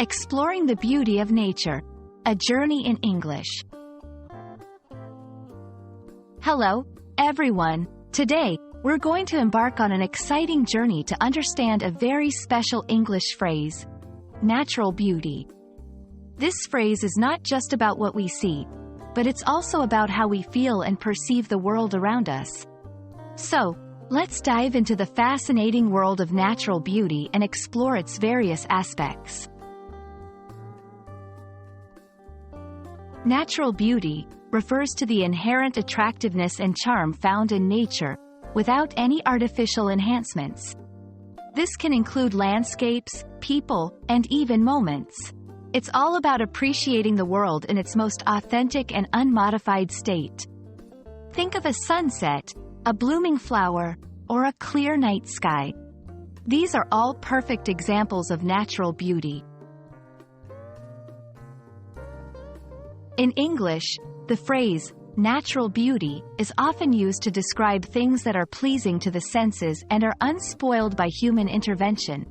Exploring the beauty of nature. A journey in English. Hello, everyone. Today, we're going to embark on an exciting journey to understand a very special English phrase, natural beauty. This phrase is not just about what we see, but it's also about how we feel and perceive the world around us. So, let's dive into the fascinating world of natural beauty and explore its various aspects. Natural beauty refers to the inherent attractiveness and charm found in nature, without any artificial enhancements. This can include landscapes, people, and even moments. It's all about appreciating the world in its most authentic and unmodified state. Think of a sunset, a blooming flower, or a clear night sky. These are all perfect examples of natural beauty. In English, the phrase, natural beauty, is often used to describe things that are pleasing to the senses and are unspoiled by human intervention.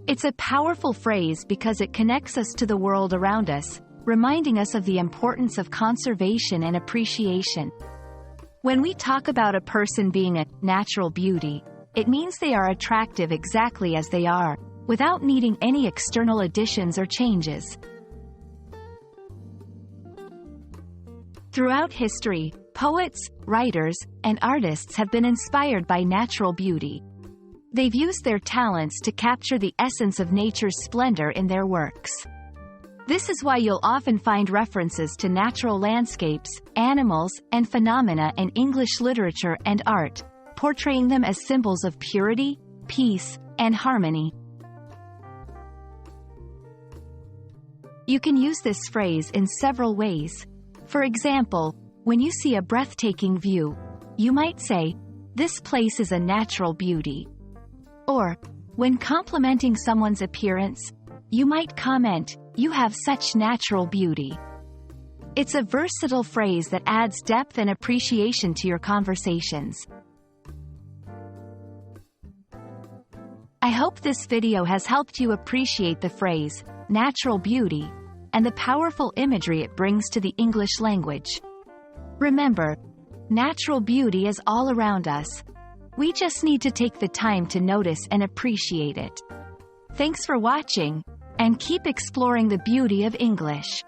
It's a powerful phrase because it connects us to the world around us, reminding us of the importance of conservation and appreciation. When we talk about a person being a natural beauty, it means they are attractive exactly as they are, without needing any external additions or changes. Throughout history, poets, writers, and artists have been inspired by natural beauty. They've used their talents to capture the essence of nature's splendor in their works. This is why you'll often find references to natural landscapes, animals, and phenomena in English literature and art, portraying them as symbols of purity, peace, and harmony. You can use this phrase in several ways. For example, when you see a breathtaking view, you might say, "This place is a natural beauty." Or, when complimenting someone's appearance, you might comment, "You have such natural beauty." It's a versatile phrase that adds depth and appreciation to your conversations. I hope this video has helped you appreciate the phrase, natural beauty, and the powerful imagery it brings to the English language. Remember, natural beauty is all around us. We just need to take the time to notice and appreciate it. Thanks for watching, and keep exploring the beauty of English.